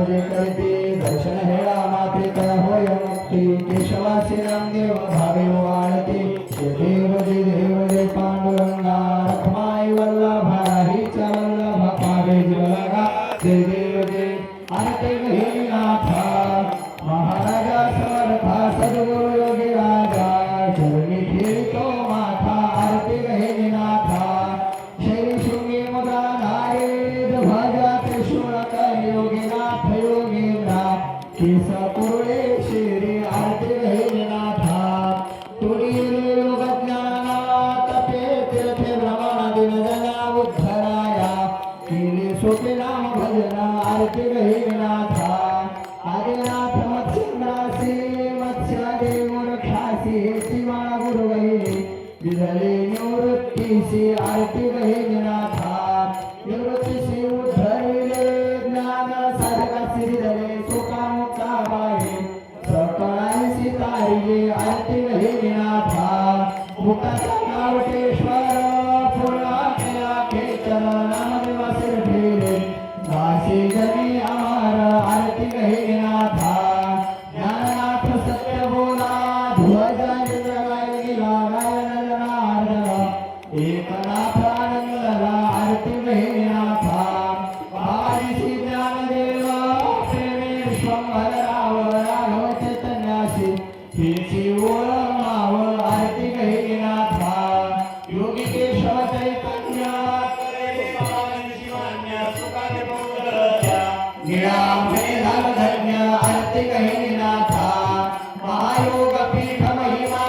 दर्शन हेळा माते करा होय मुक्ती केशवासी नामदेव भावे वाळते देव जय पांडुरंगा रखमाई वल्लभा हिचा वल्लभा पावे जीवलगा जय देव जय आरते गही नाथा महाराजा समर्था सद्गुरु योगी राजा चरणी फिरतो माथा आरते गही नाथा शैली शृंगी मुद्रा धारे ध्वजा त्रिशूळ कर योगीनाथ योगीनाथ केस कुरुळे शिरी आरती गही नाथा तुरी योग ज्ञाना तपे तीर्थे भ्रमण दिन जना उद्धराया केले सोपे नाम भजना आरती गही नाथा आदिनाथ मत्स्यरासी मत्स्यादे मूर्खासी शिवा गुरु गही विधले निवृत्तीसी आरती गही नाथा निवृत्तीसी उद्धरिले ज्ञान साधकासी विधले सुखामुक्ता बाहे सकळासी तारिले आरती गही नाथा मुक्ताचा नावटेश्वर फुलाके आखे चरण सिर फिरे दासी जनी अमर आरती गही नाथा ज्ञाननाथ सत्य बोला ध्वजा जगाय गेला गायन जनार्दन एकनाथ आनंदला आरती गही नाथा पारिसी ज्ञानदेव प्रेमेश्वर राव राघव चैतन्यासी हिची ओळ माव आरती गही नाथा योगी केशव चैतन्य धन्य आरती गही नाथा महायोग पीठ महिमा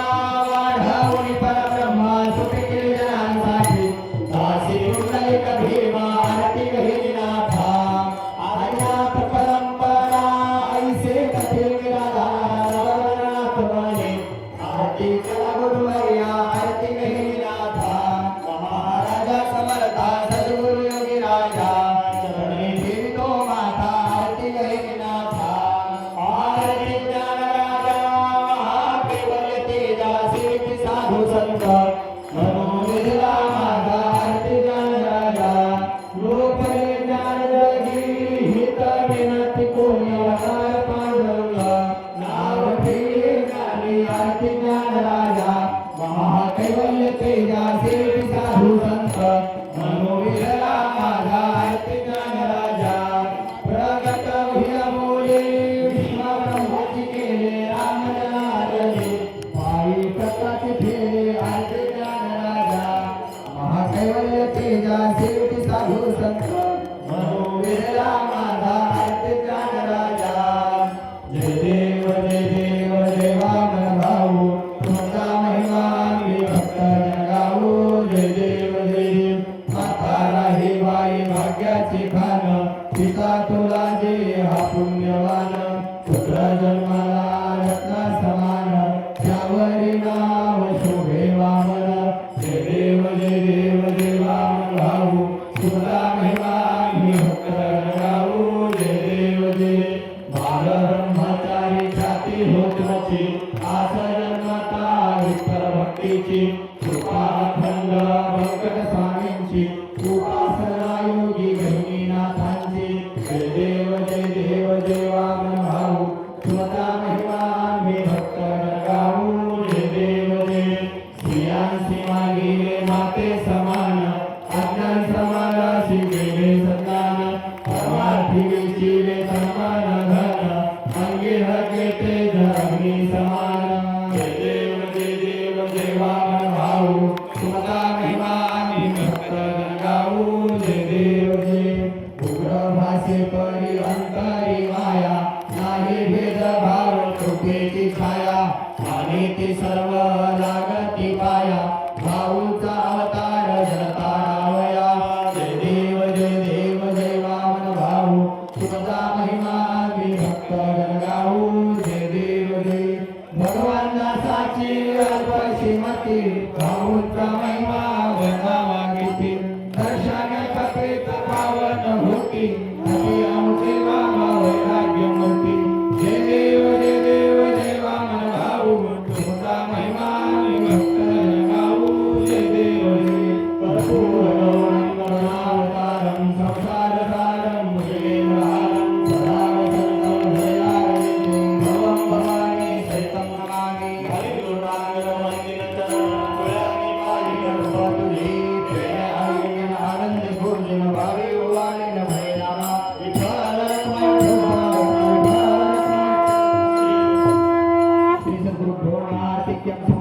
वाढवणी परब्रह्म सुखी जनांसाठी दासी कुंडलिक भीमा आरती गही नाथा आदिनाथ परंपरा ऐसे कथिल गिराधारनाथ बने आरती करा गुरुवर्या आरती गही नाथा महाराजा समर्था सद्गुरु योगी राजा चरणी फिरतो माथा आरती गही नाथा आरती ज्ञान राजा महाकेवल्य तेजा सिद्धी साधू संत मनोनिधला माझा आरती ज्ञान राजा लोकले ज्ञान जगी हित विनती कोणी अवतार पांडुरंग नाव फिरे ज्ञानी आरती ज्ञान राजा महाकैवल्य तेजा सिद्धी साधू संत मनोनिधला माझा आरती ज्ञान राजा प्रगट भुया बोले विश्वब्रह्माची केले राम जनार्दनी पायी प्रकाश फेरे आरती ज्ञान राजा महाकैवल्य तेजा सिद्धी साधू संत मनोनिधला माझा आरती ज्ञान राजा जय देव देवा मन भाऊ तुमचा महिमा मी भक्त गाऊ जय देव माता राही बाई भाग्याची खान पिता तुला जे हा पुण्यवान पुत्र जन्माला रत्ना समान त्यावरी नाव शोभे वामन जय देव देवा भाऊ तुला महिमा मी भक्त गाऊ जय देव बाल ब्रह्मचारी छाती होत नची आस जन्मता विठ्ठल भक्तीची कृपा अखंड व्यंकट स्वामींची उपासना योगी गहिनीनाथांची जय देव देवा मन भाऊ तुमचा महिमा मी भक्त गाऊ जय देव स्त्रियांशी मागिले माते समान अज्ञान समाजाशी गेले सन्मान परमार्थी विचिले सन्मान घन अंगी हके तेज अग्नी समान जय देव देवा मन भाऊ छाया आणि ती सर्व लागती पाया भाऊचा अवतार जनतारावया जय देव जय वामन भाऊ तुझा महिमा विभक्त गाऊ जय देव जय भगवान दासाची अल्पशी मती भाऊचा महिमा वर्णावा किती दर्शन कपित पावन होती अति आमचे बाबा वैराग्यमूर्ती जय देव जय वामन भाऊ तुझा महिमा विभक्त गाऊ जय देव जय कर्पूरगौरं करुणावतारं संसारसारं भुजगेन्द्रहारं सदा वसन्तं हृदयारविन्दं भवं भवानी सहितं नमामि हरिगुणाङ्गमन्दिरचरणं तुळ्यानि पाहिलं स्वतुली प्रेम आयुर्यन आनंद भोजन भावी ओवाळेन भयनामा विठ्ठल रखमाळ श्री सद्गुरुभ्यो नमः